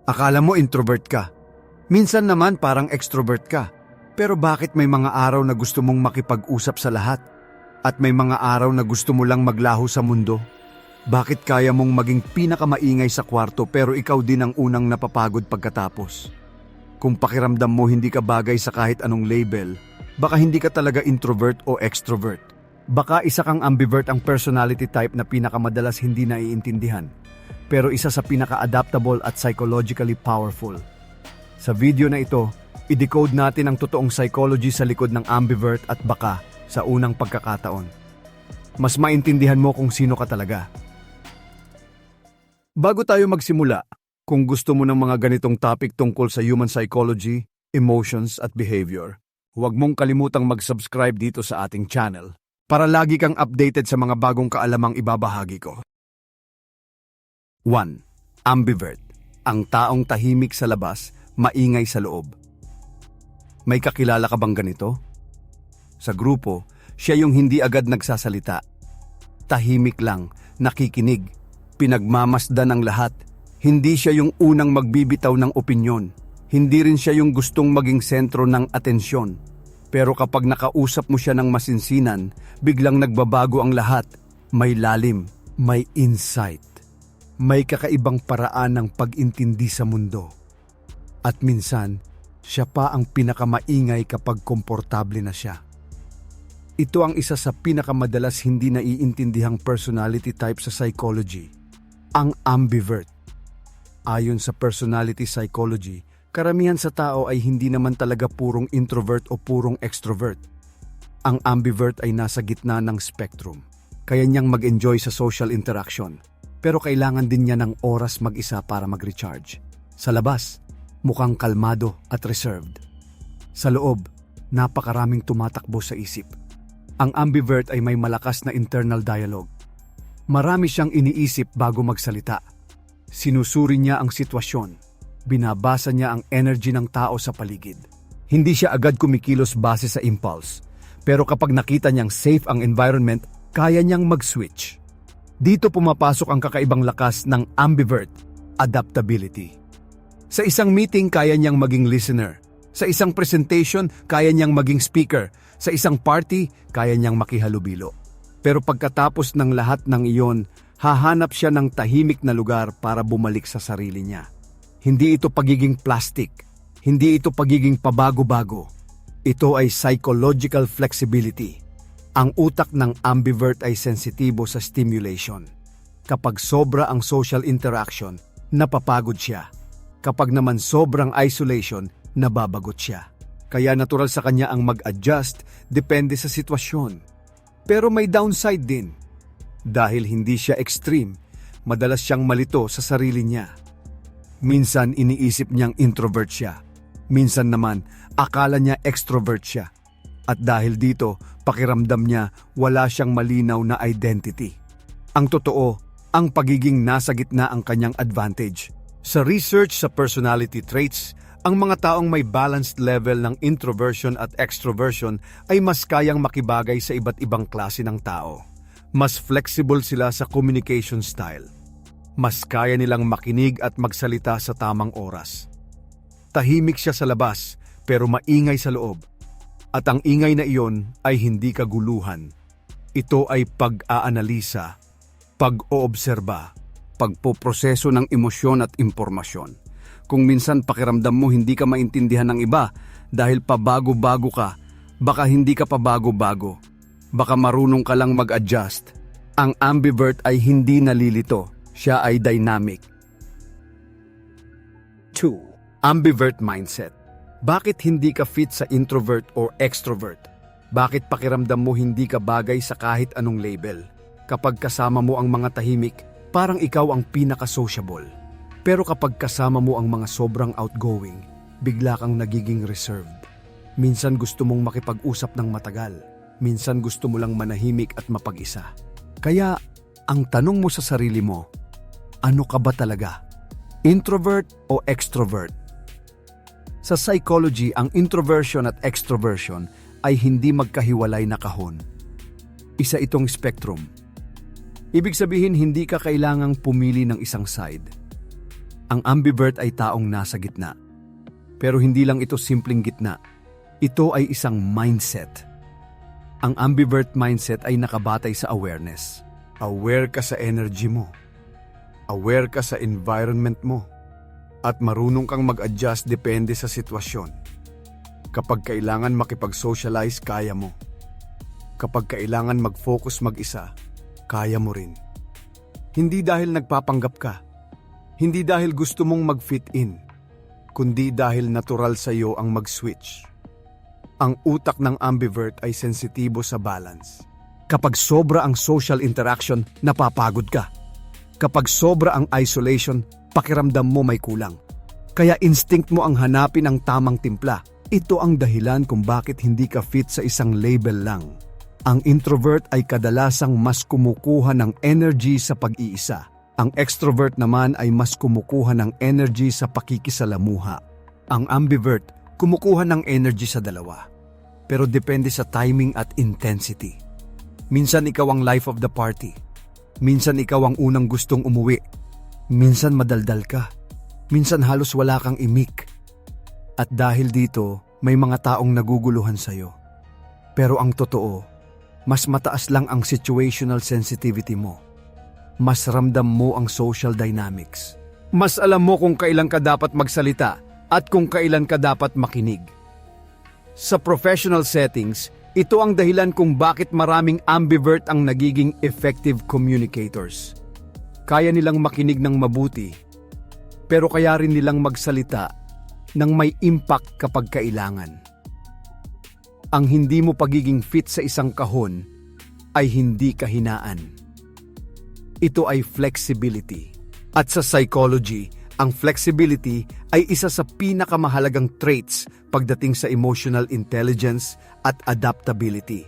Akala mo introvert ka. Minsan naman parang extrovert ka. Pero bakit may mga araw na gusto mong makipag-usap sa lahat? At may mga araw na gusto mo lang maglaho sa mundo? Bakit kaya mong maging pinakamaingay sa kwarto pero ikaw din ang unang napapagod pagkatapos? Kung pakiramdam mo hindi ka bagay sa kahit anong label, baka hindi ka talaga introvert o extrovert. Baka isa kang ambivert, ang personality type na pinakamadalas hindi naiintindihan, pero isa sa pinaka-adaptable at psychologically powerful. Sa video na ito, i-decode natin ang totoong psychology sa likod ng ambivert at baka sa unang pagkakataon mas maintindihan mo kung sino ka talaga. Bago tayo magsimula, kung gusto mo ng mga ganitong topic tungkol sa human psychology, emotions at behavior, huwag mong kalimutang mag-subscribe dito sa ating channel para lagi kang updated sa mga bagong kaalamang ibabahagi ko. 1. Ambivert, ang taong tahimik sa labas, maingay sa loob. May kakilala ka bang ganito? Sa grupo, siya yung hindi agad nagsasalita. Tahimik lang, nakikinig, pinagmamasdan ng lahat. Hindi siya yung unang magbibitaw ng opinyon. Hindi rin siya yung gustong maging sentro ng atensyon. Pero kapag nakausap mo siya ng masinsinan, biglang nagbabago ang lahat. May lalim, may insight. May kakaibang paraan ng pag-intindi sa mundo. At minsan, siya pa ang pinakamaingay kapag komportable na siya. Ito ang isa sa pinakamadalas hindi naiintindihang personality type sa psychology, ang ambivert. Ayon sa personality psychology, karamihan sa tao ay hindi naman talaga purong introvert o purong extrovert. Ang ambivert ay nasa gitna ng spectrum. Kaya niyang mag-enjoy sa social interaction, pero kailangan din niya ng oras mag-isa para mag-recharge. Sa labas, mukhang kalmado at reserved. Sa loob, napakaraming tumatakbo sa isip. Ang ambivert ay may malakas na internal dialogue. Marami siyang iniisip bago magsalita. Sinusuri niya ang sitwasyon. Binabasa niya ang energy ng tao sa paligid. Hindi siya agad kumikilos base sa impulse. Pero kapag nakita niyang safe ang environment, kaya niyang mag-switch. Dito pumapasok ang kakaibang lakas ng ambivert, adaptability. Sa isang meeting, kaya niyang maging listener. Sa isang presentation, kaya niyang maging speaker. Sa isang party, kaya niyang makihalubilo. Pero pagkatapos ng lahat ng iyon, hahanap siya ng tahimik na lugar para bumalik sa sarili niya. Hindi ito pagiging plastic. Hindi ito pagiging pabago-bago. Ito ay psychological flexibility. Ang utak ng ambivert ay sensitibo sa stimulation. Kapag sobra ang social interaction, napapagod siya. Kapag naman sobrang isolation, nababagot siya. Kaya natural sa kanya ang mag-adjust depende sa sitwasyon. Pero may downside din. Dahil hindi siya extreme, madalas siyang malito sa sarili niya. Minsan iniisip niyang introvert siya. Minsan naman akala niya extrovert siya. At dahil dito, pakiramdam niya wala siyang malinaw na identity. Ang totoo, ang pagiging nasa gitna ang kanyang advantage. Sa research sa personality traits, ang mga taong may balanced level ng introversion at extroversion ay mas kayang makibagay sa iba't ibang klase ng tao. Mas flexible sila sa communication style. Mas kaya nilang makinig at magsalita sa tamang oras. Tahimik siya sa labas, pero maingay sa loob. At ang ingay na iyon ay hindi kaguluhan. Ito ay pag-aanalisa, pag-oobserba, pagpoproseso ng emosyon at impormasyon. Kung minsan pakiramdam mo hindi ka maintindihan ng iba dahil pabago-bago ka, baka hindi ka pabago-bago. Baka marunong ka lang mag-adjust. Ang ambivert ay hindi nalilito, siya ay dynamic. 2. Ambivert mindset. Bakit hindi ka fit sa introvert or extrovert? Bakit pakiramdam mo hindi ka bagay sa kahit anong label? Kapag kasama mo ang mga tahimik, parang ikaw ang pinaka-sociable. Pero kapag kasama mo ang mga sobrang outgoing, bigla kang nagiging reserved. Minsan gusto mong makipag-usap ng matagal. Minsan gusto mo lang manahimik at mapag-isa. Kaya, ang tanong mo sa sarili mo, ano ka ba talaga? Introvert o extrovert? Sa psychology, ang introversion at extroversion ay hindi magkahiwalay na kahon. Isa itong spectrum. Ibig sabihin, hindi ka kailangang pumili ng isang side. Ang ambivert ay taong nasa gitna. Pero hindi lang ito simpleng gitna. Ito ay isang mindset. Ang ambivert mindset ay nakabatay sa awareness. Aware ka sa energy mo. Aware ka sa environment mo. At marunong kang mag-adjust depende sa sitwasyon. Kapag kailangan makipag-socialize, kaya mo. Kapag kailangan mag-focus mag-isa, kaya mo rin. Hindi dahil nagpapanggap ka. Hindi dahil gusto mong mag-fit in. Kundi dahil natural sa iyo ang mag-switch. Ang utak ng ambivert ay sensitibo sa balance. Kapag sobra ang social interaction, napapagod ka. Kapag sobra ang isolation, pakiramdam mo may kulang. Kaya instinct mo ang hanapin ang tamang timpla. Ito ang dahilan kung bakit hindi ka fit sa isang label lang. Ang introvert ay kadalasang mas kumukuha ng energy sa pag-iisa. Ang extrovert naman ay mas kumukuha ng energy sa pakikisalamuha. Ang ambivert, kumukuha ng energy sa dalawa. Pero depende sa timing at intensity. Minsan ikaw ang life of the party. Minsan ikaw ang unang gustong umuwi. Minsan madaldal ka. Minsan halos wala kang imik. At dahil dito, may mga taong naguguluhan sa'yo. Pero ang totoo, mas mataas lang ang situational sensitivity mo. Mas ramdam mo ang social dynamics. Mas alam mo kung kailan ka dapat magsalita at kung kailan ka dapat makinig. Sa professional settings, ito ang dahilan kung bakit maraming ambivert ang nagiging effective communicators. Kaya nilang makinig ng mabuti, pero kaya rin nilang magsalita nang may impact kapag kailangan. Ang hindi mo pagiging fit sa isang kahon ay hindi kahinaan. Ito ay flexibility. At sa psychology, ang flexibility ay isa sa pinakamahalagang traits pagdating sa emotional intelligence at adaptability.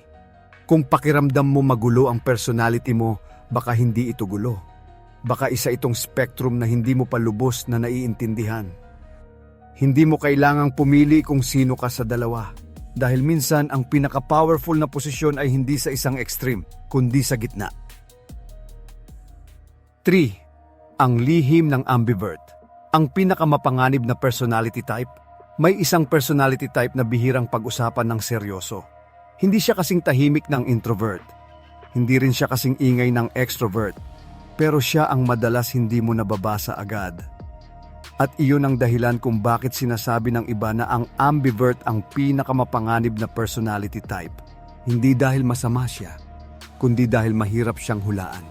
Kung pakiramdam mo magulo ang personality mo, baka hindi ito gulo. Baka isa itong spectrum na hindi mo pa lubos na naiintindihan. Hindi mo kailangang pumili kung sino ka sa dalawa. Dahil minsan ang pinaka-powerful na posisyon ay hindi sa isang extreme, kundi sa gitna. 3. Ang lihim ng ambivert. Ang pinakamapanganib na personality type. May isang personality type na bihirang pag-usapan ng seryoso. Hindi siya kasing tahimik ng introvert. Hindi rin siya kasing ingay ng extrovert. Pero siya ang madalas hindi mo nababasa agad. At iyon ang dahilan kung bakit sinasabi ng iba na ang ambivert ang pinakamapanganib na personality type. Hindi dahil masama siya, kundi dahil mahirap siyang hulaan.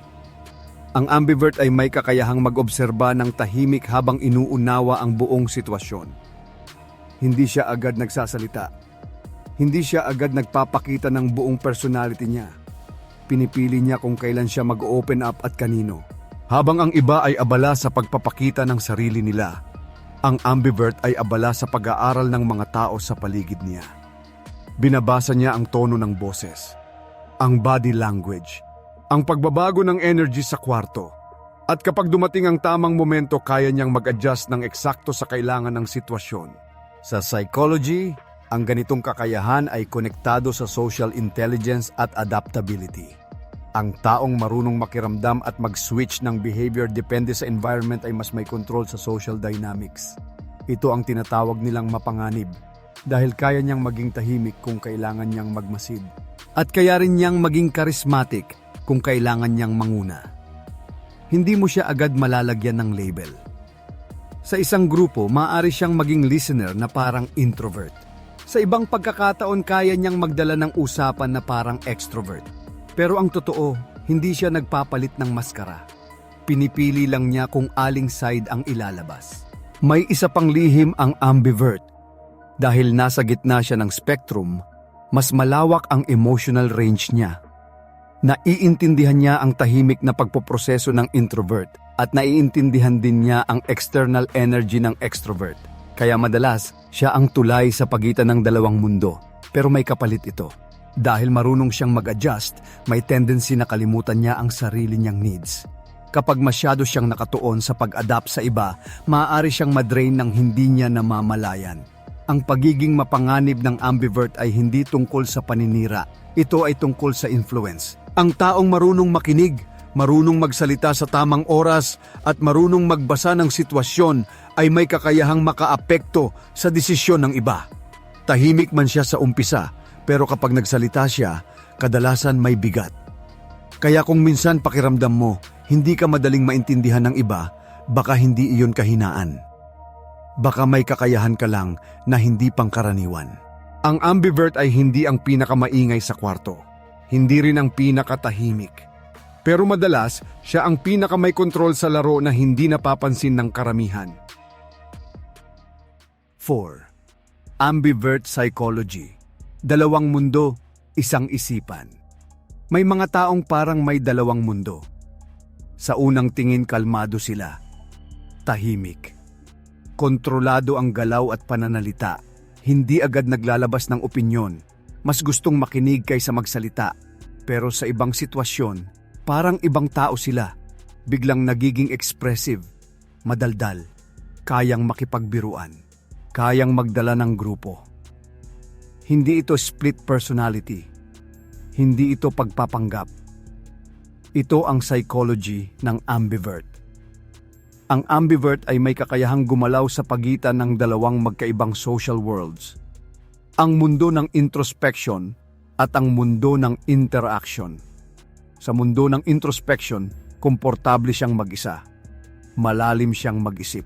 Ang ambivert ay may kakayahang mag-obserba ng tahimik habang inuunawa ang buong sitwasyon. Hindi siya agad nagsasalita. Hindi siya agad nagpapakita ng buong personality niya. Pinipili niya kung kailan siya mag-open up at kanino. Habang ang iba ay abala sa pagpapakita ng sarili nila, ang ambivert ay abala sa pag-aaral ng mga tao sa paligid niya. Binabasa niya ang tono ng boses, ang body language, ang pagbabago ng energy sa kwarto. At kapag dumating ang tamang momento, kaya niyang mag-adjust ng eksakto sa kailangan ng sitwasyon. Sa psychology, ang ganitong kakayahan ay konektado sa social intelligence at adaptability. Ang taong marunong makiramdam at mag-switch ng behavior depende sa environment ay mas may control sa social dynamics. Ito ang tinatawag nilang mapanganib dahil kaya niyang maging tahimik kung kailangan niyang magmasid. At kaya rin niyang maging charismatic kung kailangan niyang manguna. Hindi mo siya agad malalagyan ng label. Sa isang grupo, maaari siyang maging listener na parang introvert. Sa ibang pagkakataon, kaya niyang magdala ng usapan na parang extrovert. Pero ang totoo, hindi siya nagpapalit ng maskara. Pinipili lang niya kung aling side ang ilalabas. May isa pang lihim ang ambivert. Dahil nasa gitna siya ng spectrum, mas malawak ang emotional range niya. Naiintindihan niya ang tahimik na pagpoproseso ng introvert at naiintindihan din niya ang external energy ng extrovert. Kaya madalas, siya ang tulay sa pagitan ng dalawang mundo. Pero may kapalit ito. Dahil marunong siyang mag-adjust, may tendency na kalimutan niya ang sarili niyang needs. Kapag masyado siyang nakatuon sa pag-adapt sa iba, maaari siyang madrain ng hindi niya namamalayan. Ang pagiging mapanganib ng ambivert ay hindi tungkol sa paninira. Ito ay tungkol sa influence. Ang taong marunong makinig, marunong magsalita sa tamang oras at marunong magbasa ng sitwasyon ay may kakayahang makaapekto sa desisyon ng iba. Tahimik man siya sa umpisa, pero kapag nagsalita siya, kadalasan may bigat. Kaya kung minsan pakiramdam mo, hindi ka madaling maintindihan ng iba, baka hindi iyon kahinaan. Baka may kakayahan ka lang na hindi pangkaraniwan. Ang ambivert ay hindi ang pinakamaingay sa kwarto. Hindi rin ang pinakatahimik. Pero madalas, siya ang pinakamay kontrol sa laro na hindi napapansin ng karamihan. 4. Ambivert psychology. Dalawang mundo, isang isipan. May mga taong parang may dalawang mundo. Sa unang tingin kalmado sila. Tahimik. Kontrolado ang galaw at pananalita. Hindi agad naglalabas ng opinyon. Mas gustong makinig kaysa magsalita. Pero sa ibang sitwasyon, parang ibang tao sila, biglang nagiging expressive, madaldal, kayang makipagbiruan, kayang magdala ng grupo. Hindi ito split personality, hindi ito pagpapanggap. Ito ang psychology ng ambivert. Ang ambivert ay may kakayahang gumalaw sa pagitan ng dalawang magkaibang social worlds. Ang mundo ng introspection at ang mundo ng interaction. Sa mundo ng introspection, komportable siyang mag-isa. Malalim siyang mag-isip.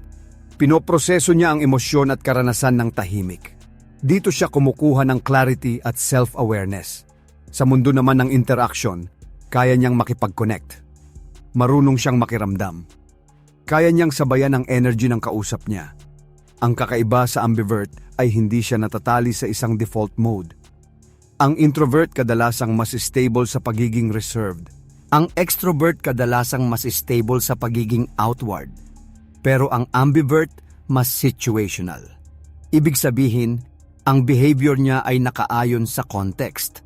Pinoproseso niya ang emosyon at karanasan ng tahimik. Dito siya kumukuha ng clarity at self-awareness. Sa mundo naman ng interaction, kaya niyang makipag-connect. Marunong siyang makiramdam. Kaya niyang sabayan ang energy ng kausap niya. Ang kakaiba sa ambivert ay hindi siya natatali sa isang default mode. Ang introvert kadalasang mas stable sa pagiging reserved. Ang extrovert kadalasang mas stable sa pagiging outward. Pero ang ambivert mas situational. Ibig sabihin, ang behavior niya ay nakaayon sa context.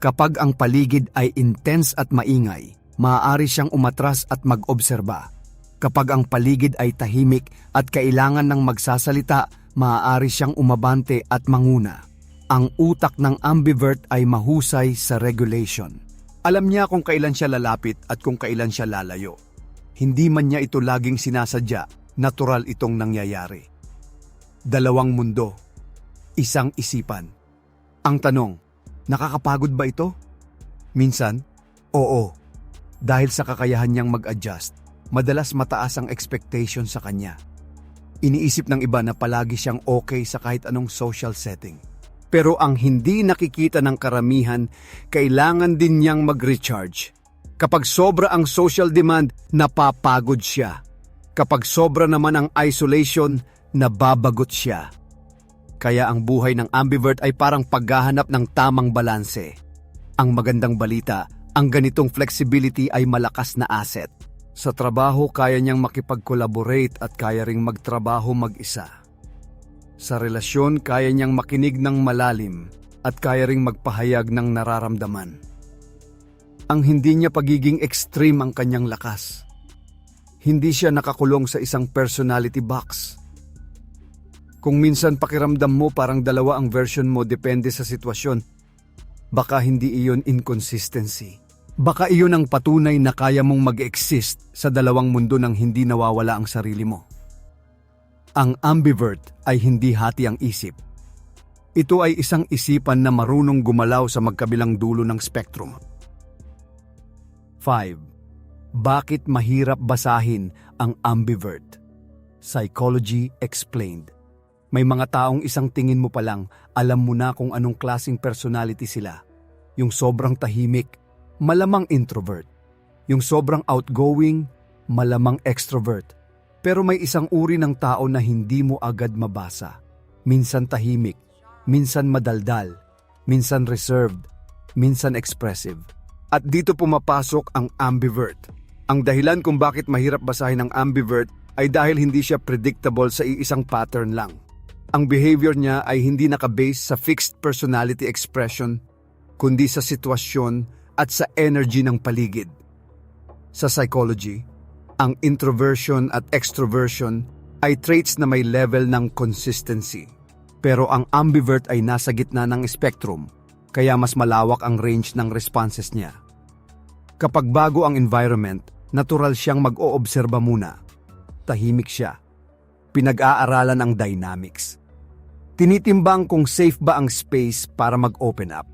Kapag ang paligid ay intense at maingay, maaari siyang umatras at mag-obserba. Kapag ang paligid ay tahimik at kailangan ng magsasalita, maaari siyang umabante at manguna. Ang utak ng ambivert ay mahusay sa regulation. Alam niya kung kailan siya lalapit at kung kailan siya lalayo. Hindi man niya ito laging sinasadya, natural itong nangyayari. Dalawang mundo, isang isipan. Ang tanong, nakakapagod ba ito? Minsan, oo. Dahil sa kakayahan niyang mag-adjust, madalas mataas ang expectation sa kanya. Iniisip ng iba na palagi siyang okay sa kahit anong social setting. Pero ang hindi nakikita ng karamihan, kailangan din niyang mag-recharge. Kapag sobra ang social demand, napapagod siya. Kapag sobra naman ang isolation, nababagot siya. Kaya ang buhay ng ambivert ay parang paghahanap ng tamang balanse. Ang magandang balita, ang ganitong flexibility ay malakas na asset. Sa trabaho, kaya niyang makipag-collaborate at kaya ring magtrabaho mag-isa. Sa relasyon, kaya niyang makinig ng malalim at kaya ring magpahayag ng nararamdaman. Ang hindi niya pagiging extreme ang kanyang lakas. Hindi siya nakakulong sa isang personality box. Kung minsan pakiramdam mo parang dalawa ang version mo depende sa sitwasyon, baka hindi iyon inconsistency. Baka iyon ang patunay na kaya mong mag-exist sa dalawang mundo nang hindi nawawala ang sarili mo. Ang ambivert ay hindi hati ang isip. Ito ay isang isipan na marunong gumalaw sa magkabilang dulo ng spectrum. 5. Bakit mahirap basahin ang ambivert? Psychology explained. May mga taong isang tingin mo pa lang, alam mo na kung anong klaseng personality sila. Yung sobrang tahimik, malamang introvert. Yung sobrang outgoing, malamang extrovert. Pero may isang uri ng tao na hindi mo agad mabasa. Minsan tahimik, minsan madaldal, minsan reserved, minsan expressive. At dito pumapasok ang ambivert. Ang dahilan kung bakit mahirap basahin ang ambivert ay dahil hindi siya predictable sa iisang pattern lang. Ang behavior niya ay hindi nakabase sa fixed personality expression, kundi sa sitwasyon at sa energy ng paligid. Sa psychology, ang introversion at extroversion ay traits na may level ng consistency. Pero ang ambivert ay nasa gitna ng spectrum, kaya mas malawak ang range ng responses niya. Kapag bago ang environment, natural siyang mag-oobserba muna. Tahimik siya. Pinag-aaralan ang dynamics. Tinitimbang kung safe ba ang space para mag-open up.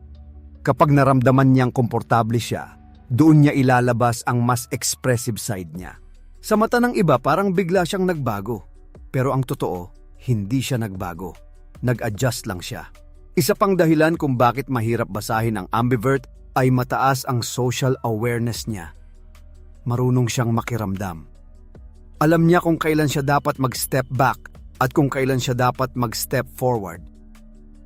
Kapag naramdaman niyang komportable siya, doon niya ilalabas ang mas expressive side niya. Sa mata ng iba parang bigla siyang nagbago. Pero ang totoo, hindi siya nagbago. Nag-adjust lang siya. Isa pang dahilan kung bakit mahirap basahin ang ambivert ay mataas ang social awareness niya. Marunong siyang makiramdam. Alam niya kung kailan siya dapat mag-step back at kung kailan siya dapat mag-step forward.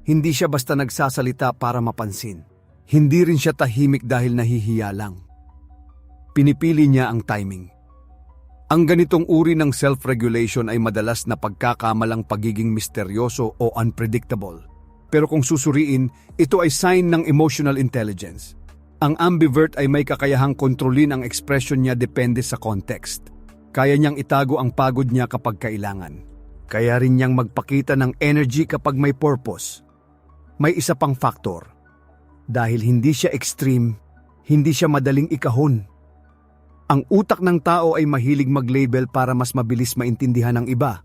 Hindi siya basta nagsasalita para mapansin. Hindi rin siya tahimik dahil nahihiya lang. Pinipili niya ang timing. Ang ganitong uri ng self-regulation ay madalas na pagkakamalang pagiging misteryoso o unpredictable. Pero kung susuriin, ito ay sign ng emotional intelligence. Ang ambivert ay may kakayahang kontrolin ang ekspresyon niya depende sa context. Kaya niyang itago ang pagod niya kapag kailangan. Kaya rin niyang magpakita ng energy kapag may purpose. May isa pang faktor. Dahil hindi siya extreme, hindi siya madaling ikahon. Ang utak ng tao ay mahilig mag-label para mas mabilis maintindihan ng iba.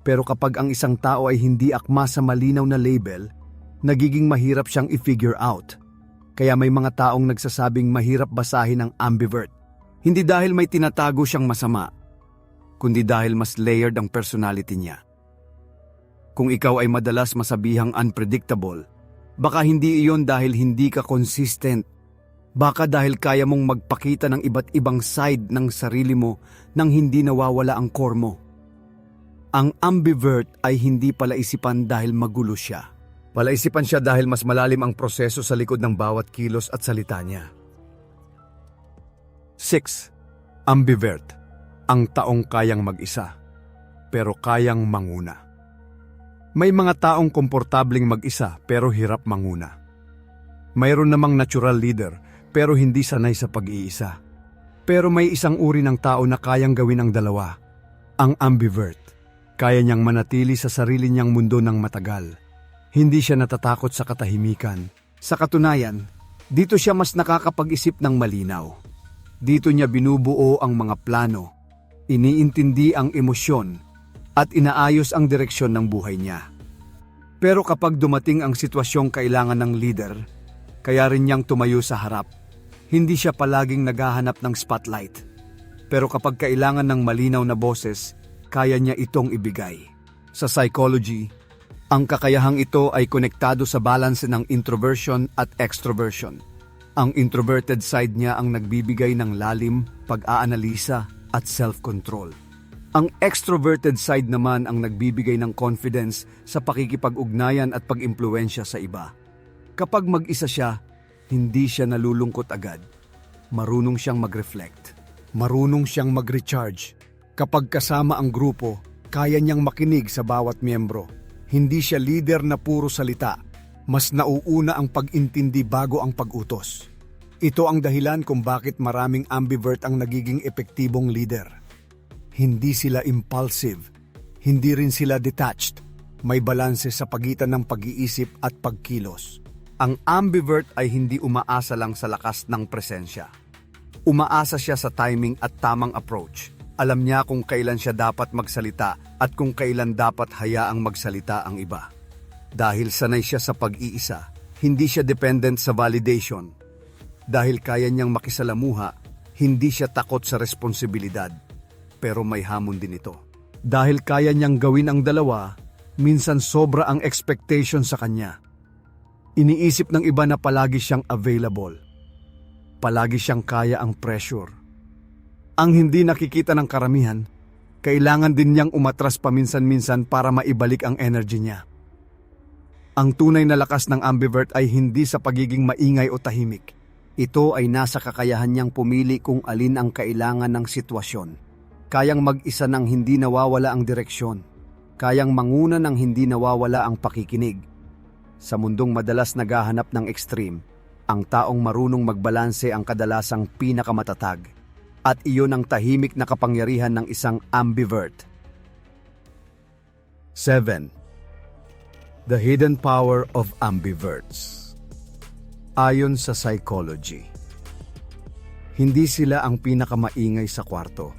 Pero kapag ang isang tao ay hindi akma sa malinaw na label, nagiging mahirap siyang i-figure out. Kaya may mga taong nagsasabing mahirap basahin ang ambivert. Hindi dahil may tinatago siyang masama, kundi dahil mas layered ang personality niya. Kung ikaw ay madalas masabihang unpredictable, baka hindi iyon dahil hindi ka consistent. Baka dahil kaya mong magpakita ng iba't ibang side ng sarili mo nang hindi nawawala ang core mo. Ang ambivert ay hindi palaisipan dahil magulo siya. Palaisipan siya dahil mas malalim ang proseso sa likod ng bawat kilos at salita niya. 6. Ambivert. Ang taong kayang mag-isa, pero kayang manguna. May mga taong komportabling mag-isa pero hirap manguna. Mayroon namang natural leader pero hindi sanay sa pag-iisa. Pero may isang uri ng tao na kayang gawin ang dalawa. Ang ambivert. Kaya niyang manatili sa sarili niyang mundo ng matagal. Hindi siya natatakot sa katahimikan. Sa katunayan, dito siya mas nakakapag-isip ng malinaw. Dito niya binubuo ang mga plano, iniintindi ang emosyon, at inaayos ang direksyon ng buhay niya. Pero kapag dumating ang sitwasyong kailangan ng leader, kaya rin niyang tumayo sa harap. Hindi siya palaging naghahanap ng spotlight. Pero kapag kailangan ng malinaw na boses, kaya niya itong ibigay. Sa psychology, ang kakayahang ito ay konektado sa balance ng introversion at extroversion. Ang introverted side niya ang nagbibigay ng lalim, pag-aanalisa at self-control. Ang extroverted side naman ang nagbibigay ng confidence sa pakikipag-ugnayan at pag-impluwensya sa iba. Kapag mag-isa siya, hindi siya nalulungkot agad. Marunong siyang mag-reflect. Marunong siyang mag-recharge. Kapag kasama ang grupo, kaya niyang makinig sa bawat miyembro. Hindi siya leader na puro salita. Mas nauuna ang pag-intindi bago ang pag-utos. Ito ang dahilan kung bakit maraming ambivert ang nagiging epektibong leader. Hindi sila impulsive. Hindi rin sila detached. May balanse sa pagitan ng pag-iisip at pagkilos. Ang ambivert ay hindi umaasa lang sa lakas ng presensya. Umaasa siya sa timing at tamang approach. Alam niya kung kailan siya dapat magsalita at kung kailan dapat hayaang magsalita ang iba. Dahil sanay siya sa pag-iisa, hindi siya dependent sa validation. Dahil kaya niyang makisalamuha, hindi siya takot sa responsibilidad. Pero may hamon din ito. Dahil kaya niyang gawin ang dalawa, minsan sobra ang expectation sa kanya. Iniisip ng iba na palagi siyang available. Palagi siyang kaya ang pressure. Ang hindi nakikita ng karamihan, kailangan din niyang umatras paminsan-minsan para maibalik ang energy niya. Ang tunay na lakas ng ambivert ay hindi sa pagiging maingay o tahimik. Ito ay nasa kakayahan niyang pumili kung alin ang kailangan ng sitwasyon. Kayang mag-isa nang hindi nawawala ang direksyon. Kayang manguna nang hindi nawawala ang pakikinig. Sa mundong madalas naghahanap ng extreme, ang taong marunong magbalanse ang kadalasang pinakamatatag. At iyon ang tahimik na kapangyarihan ng isang ambivert. 7. The hidden power of ambiverts. Ayon sa psychology, Hindi sila ang pinakamaingay sa kwarto.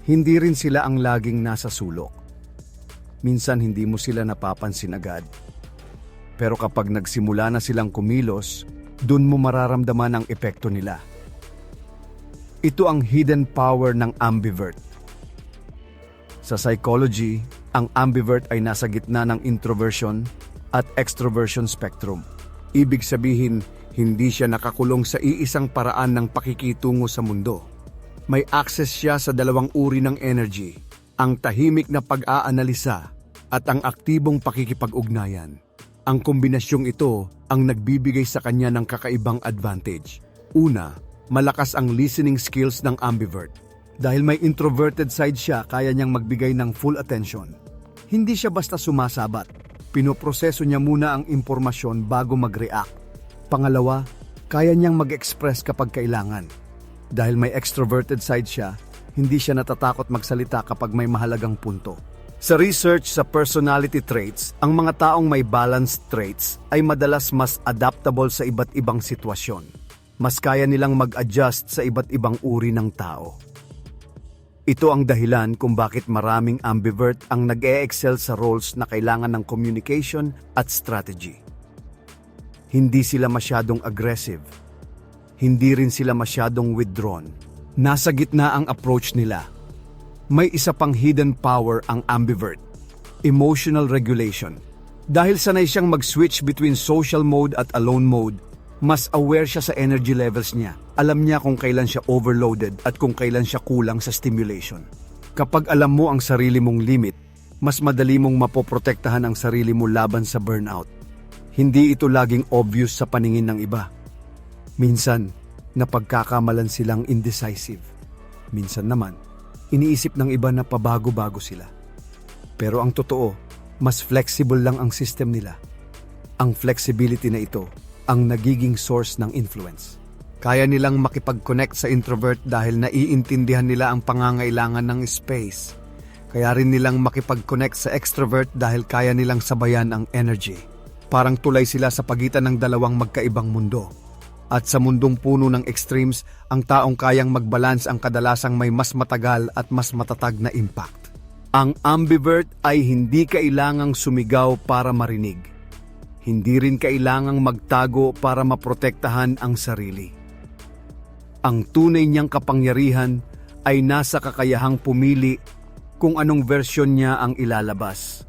Hindi rin sila ang laging nasa sulok. Minsan hindi mo sila napapansin agad. Pero kapag nagsimula na silang kumilos, dun mo mararamdaman ang epekto nila. Ito ang hidden power ng ambivert. Sa psychology, ang ambivert ay nasa gitna ng introversion at extroversion spectrum. Ibig sabihin, hindi siya nakakulong sa iisang paraan ng pakikitungo sa mundo. May access siya sa dalawang uri ng energy, ang tahimik na pag-aanalisa at ang aktibong pakikipag-ugnayan. Ang kombinasyong ito ang nagbibigay sa kanya ng kakaibang advantage. Una, malakas ang listening skills ng ambivert. Dahil may introverted side siya, kaya niyang magbigay ng full attention. Hindi siya basta sumasabat. Pinoproseso niya muna ang impormasyon bago mag-react. Pangalawa, kaya niyang mag-express kapag kailangan. Dahil may extroverted side siya, hindi siya natatakot magsalita kapag may mahalagang punto. Sa research sa personality traits, ang mga taong may balanced traits ay madalas mas adaptable sa iba't ibang sitwasyon. Mas kaya nilang mag-adjust sa iba't ibang uri ng tao. Ito ang dahilan kung bakit maraming ambivert ang nag-e-excel sa roles na kailangan ng communication at strategy. Hindi sila masyadong aggressive. Hindi rin sila masyadong withdrawn. Nasa gitna ang approach nila. May isa pang hidden power ang ambivert, emotional regulation. Dahil sanay siyang mag-switch between social mode at alone mode, mas aware siya sa energy levels niya. Alam niya kung kailan siya overloaded at kung kailan siya kulang sa stimulation. Kapag alam mo ang sarili mong limit, mas madali mong mapoprotektahan ang sarili mo laban sa burnout. Hindi ito laging obvious sa paningin ng iba. Minsan, napagkakamalan silang indecisive. Minsan naman, iniisip ng iba na pabago-bago sila. Pero ang totoo, mas flexible lang ang system nila. Ang flexibility na ito ang nagiging source ng influence. Kaya nilang makipag-connect sa introvert dahil naiintindihan nila ang pangangailangan ng space. Kaya rin nilang makipag-connect sa extrovert dahil kaya nilang sabayan ang energy. Parang tulay sila sa pagitan ng dalawang magkaibang mundo. At sa mundong puno ng extremes, ang taong kayang mag-balance ang kadalasang may mas matagal at mas matatag na impact. Ang ambivert ay hindi kailangang sumigaw para marinig. Hindi rin kailangang magtago para maprotektahan ang sarili. Ang tunay niyang kapangyarihan ay nasa kakayahang pumili kung anong versyon niya ang ilalabas.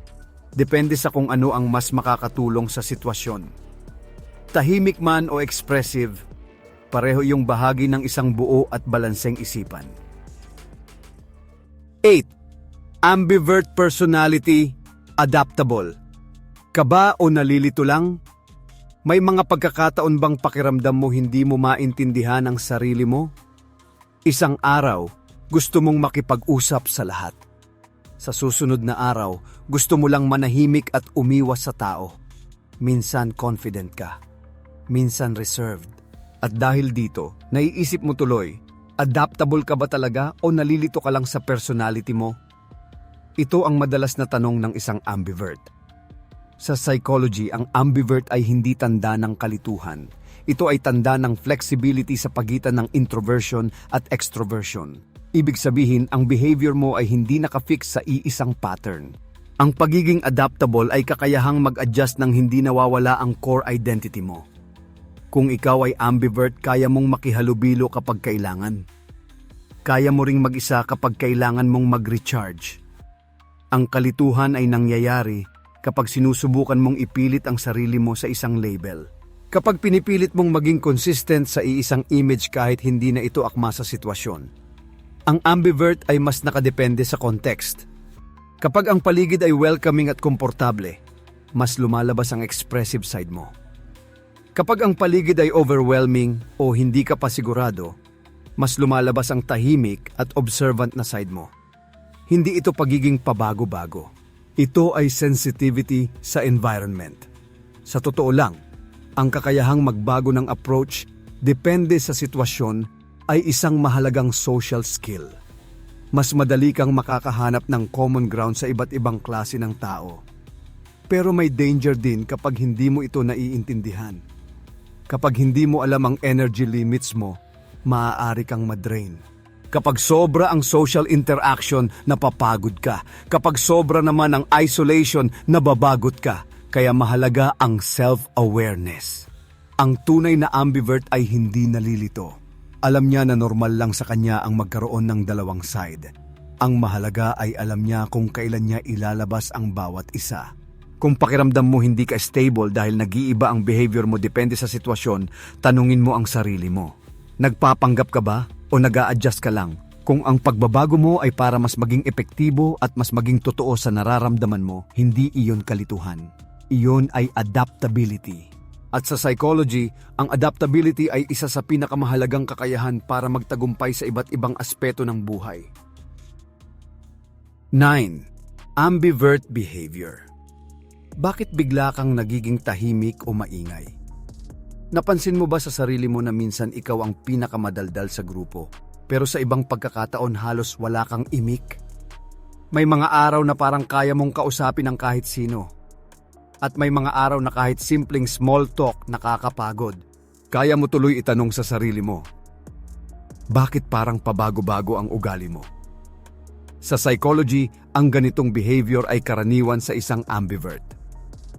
Depende sa kung ano ang mas makakatulong sa sitwasyon. Tahimik man o expressive, pareho yung bahagi ng isang buo at balanseng isipan. 8. Ambivert personality, adaptable. Kaba o nalilito lang? May mga pagkakataon bang pakiramdam mo hindi mo maintindihan ang sarili mo? Isang araw, gusto mong makipag-usap sa lahat. Sa susunod na araw, gusto mo lang manahimik at umiwas sa tao. Minsan confident ka, minsan reserved. At dahil dito, naiisip mo tuloy, adaptable ka ba talaga o nalilito ka lang sa personality mo? Ito ang madalas na tanong ng isang ambivert. Sa psychology, ang ambivert ay hindi tanda ng kalituhan. Ito ay tanda ng flexibility sa pagitan ng introversion at extroversion. Ibig sabihin, ang behavior mo ay hindi nakafix sa iisang pattern. Ang pagiging adaptable ay kakayahang mag-adjust ng hindi nawawala ang core identity mo. Kung ikaw ay ambivert, kaya mong makihalubilo kapag kailangan. Kaya mo ring mag-isa kapag kailangan mong mag-recharge. Ang kalituhan ay nangyayari kapag sinusubukan mong ipilit ang sarili mo sa isang label. Kapag pinipilit mong maging consistent sa iisang image kahit hindi na ito akma sa sitwasyon. Ang ambivert ay mas nakadepende sa context. Kapag ang paligid ay welcoming at komportable, mas lumalabas ang expressive side mo. Kapag ang paligid ay overwhelming o hindi ka pa sigurado, mas lumalabas ang tahimik at observant na side mo. Hindi ito pagiging pabago-bago. Ito ay sensitivity sa environment. Sa totoo lang, ang kakayahang magbago ng approach depende sa sitwasyon ay isang mahalagang social skill. Mas madali kang makakahanap ng common ground sa iba't ibang klase ng tao. Pero may danger din kapag hindi mo ito naiintindihan. Kapag hindi mo alam ang energy limits mo, maaari kang madrain. Kapag sobra ang social interaction, napapagod ka. Kapag sobra naman ang isolation, nababagot ka. Kaya mahalaga ang self-awareness. Ang tunay na ambivert ay hindi nalilito. Alam niya na normal lang sa kanya ang magkaroon ng dalawang side. Ang mahalaga ay alam niya kung kailan niya ilalabas ang bawat isa. Kung pakiramdam mo hindi ka stable dahil nag-iiba ang behavior mo depende sa sitwasyon, tanungin mo ang sarili mo. Nagpapanggap ka ba o nag-a-adjust ka lang? Kung ang pagbabago mo ay para mas maging epektibo at mas maging totoo sa nararamdaman mo, hindi iyon kalituhan. Iyon ay adaptability. At sa psychology, ang adaptability ay isa sa pinakamahalagang kakayahan para magtagumpay sa iba't ibang aspeto ng buhay. 9. Ambivert behavior. Bakit bigla kang nagiging tahimik o maingay? Napansin mo ba sa sarili mo na minsan ikaw ang pinakamadaldal sa grupo, pero sa ibang pagkakataon halos wala kang imik? May mga araw na parang kaya mong kausapin ang kahit sino. At may mga araw na kahit simpleng small talk nakakapagod. Kaya mo tuloy itanong sa sarili mo, bakit parang pabago-bago ang ugali mo? Sa psychology, ang ganitong behavior ay karaniwan sa isang ambivert.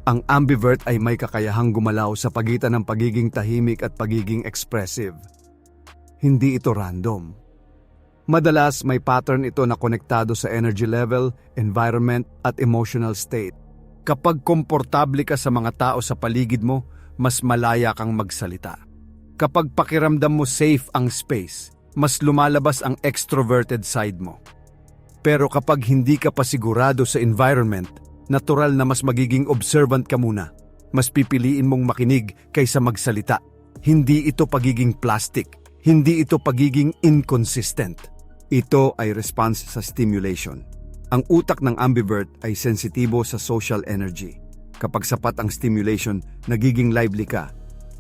Ang ambivert ay may kakayahang gumalaw sa pagitan ng pagiging tahimik at pagiging expressive. Hindi ito random. Madalas may pattern ito na konektado sa energy level, environment at emotional state. Kapag komportable ka sa mga tao sa paligid mo, mas malaya kang magsalita. Kapag pakiramdam mo safe ang space, mas lumalabas ang extroverted side mo. Pero kapag hindi ka pa sigurado sa environment, natural na mas magiging observant ka muna. Mas pipiliin mong makinig kaysa magsalita. Hindi ito pagiging plastic. Hindi ito pagiging inconsistent. Ito ay response sa stimulation. Ang utak ng ambivert ay sensitibo sa social energy. Kapag sapat ang stimulation, nagiging lively ka.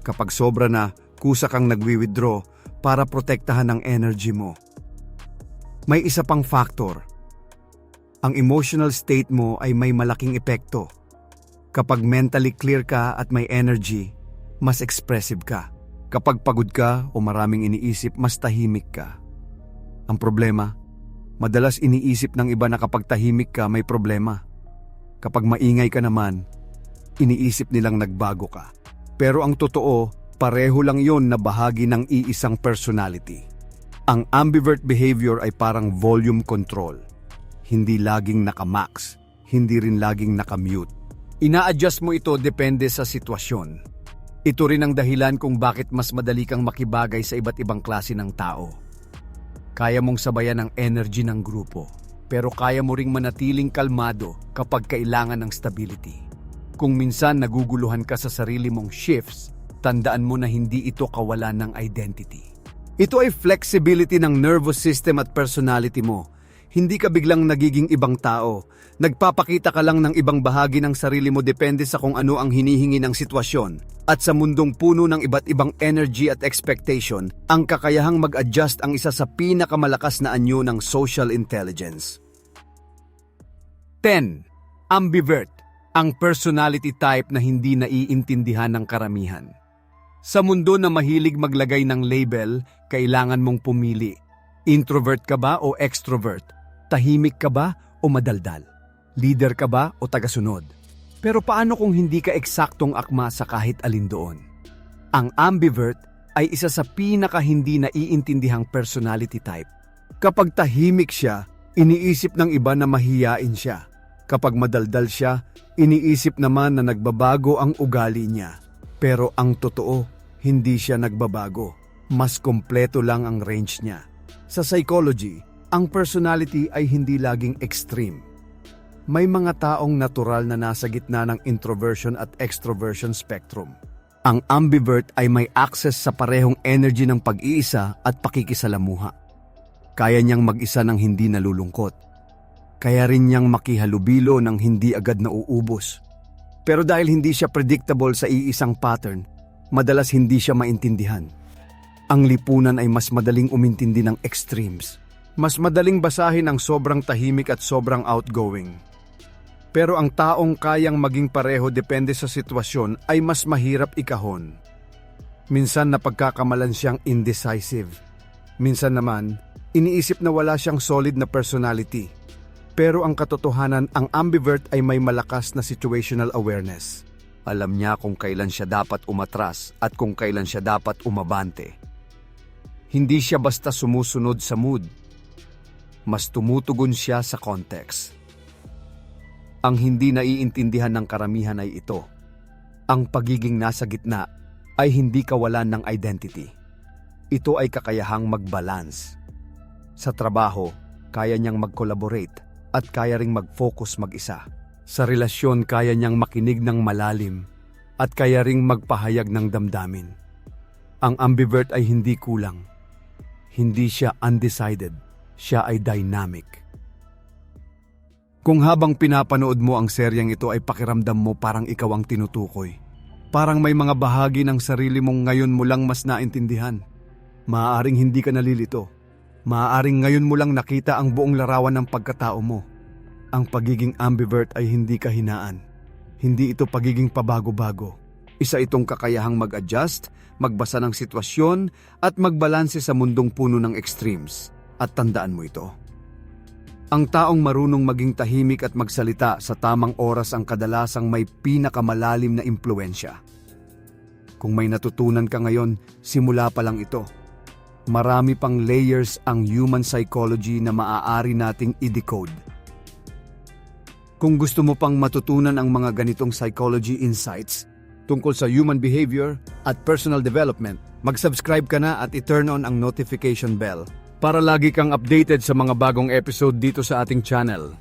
Kapag sobra na, kusa kang nagwi-withdraw para protektahan ang energy mo. May isa pang factor. Ang emotional state mo ay may malaking epekto. Kapag mentally clear ka at may energy, mas expressive ka. Kapag pagod ka o maraming iniisip, mas tahimik ka. Ang problema, madalas iniisip ng iba na kapag tahimik ka, may problema. Kapag maingay ka naman, iniisip nilang nagbago ka. Pero ang totoo, pareho lang yon na bahagi ng iisang personality. Ang ambivert behavior ay parang volume control. Hindi laging naka-max, hindi rin laging naka-mute. Ina-adjust mo ito depende sa sitwasyon. Ito rin ang dahilan kung bakit mas madali kang makibagay sa iba't ibang klase ng tao. Kaya mong sabayan ang energy ng grupo, pero kaya mo ring manatiling kalmado kapag kailangan ng stability. Kung minsan naguguluhan ka sa sarili mong shifts, tandaan mo na hindi ito kawalan ng identity. Ito ay flexibility ng nervous system at personality mo. Hindi ka biglang nagiging ibang tao. Nagpapakita ka lang ng ibang bahagi ng sarili mo depende sa kung ano ang hinihingi ng sitwasyon. At sa mundong puno ng iba't ibang energy at expectation, ang kakayahang mag-adjust ang isa sa pinakamalakas na anyo ng social intelligence. 10. Ambivert, ang personality type na hindi naiintindihan ng karamihan. Sa mundo na mahilig maglagay ng label, kailangan mong pumili. Introvert ka ba o extrovert? Tahimik ka ba o madaldal? Leader ka ba o tagasunod? Pero paano kung hindi ka eksaktong akma sa kahit alin doon? Ang ambivert ay isa sa pinaka hindi naiintindihang personality type. Kapag tahimik siya, iniisip ng iba na mahiyain siya. Kapag madaldal siya, iniisip naman na nagbabago ang ugali niya. Pero ang totoo, hindi siya nagbabago. Mas kompleto lang ang range niya. Sa psychology, ang personality ay hindi laging extreme. May mga taong natural na nasa gitna ng introversion at extroversion spectrum. Ang ambivert ay may access sa parehong energy ng pag-iisa at pakikisalamuha. Kaya niyang mag-isa ng hindi nalulungkot. Kaya rin niyang makihalubilo ng hindi agad nauubos. Pero dahil hindi siya predictable sa iisang pattern, madalas hindi siya maintindihan. Ang lipunan ay mas madaling umintindi ng extremes. Mas madaling basahin ang sobrang tahimik at sobrang outgoing. Pero ang taong kayang maging pareho depende sa sitwasyon ay mas mahirap ikahon. Minsan napagkakamalan siyang indecisive, Minsan naman, iniisip na wala siyang solid na personality. Pero ang katotohanan, ang ambivert ay may malakas na situational awareness. Alam niya kung kailan siya dapat umatras at kung kailan siya dapat umabante. Hindi siya basta sumusunod sa mood. Mas tumutugon siya sa context. Ang hindi naiintindihan ng karamihan ay ito. Ang pagiging nasa gitna ay hindi kawalan ng identity. Ito ay kakayahang mag-balance. Sa trabaho, kaya niyang mag-collaborate at kaya ring mag-focus mag-isa. Sa relasyon, kaya niyang makinig ng malalim at kaya ring magpahayag ng damdamin. Ang ambivert ay hindi kulang. Hindi siya undecided. Siya ay dynamic. Kung habang pinapanood mo ang seryeng ito ay pakiramdam mo parang ikaw ang tinutukoy. Parang may mga bahagi ng sarili mong ngayon mo lang mas naintindihan. Maaaring hindi ka nalilito. Maaaring ngayon mo lang nakita ang buong larawan ng pagkatao mo. Ang pagiging ambivert ay hindi kahinaan. Hindi ito pagiging pabago-bago. Isa itong kakayahang mag-adjust, magbasa ng sitwasyon, at magbalanse sa mundong puno ng extremes. At tandaan mo ito. Ang taong marunong maging tahimik at magsalita sa tamang oras ang kadalasang may pinakamalalim na impluensya. Kung may natutunan ka ngayon, simula pa lang ito. Marami pang layers ang human psychology na maaari nating i-decode. Kung gusto mo pang matutunan ang mga ganitong psychology insights tungkol sa human behavior at personal development, mag-subscribe ka na at i-turn on ang notification bell para lagi kang updated sa mga bagong episode dito sa ating channel.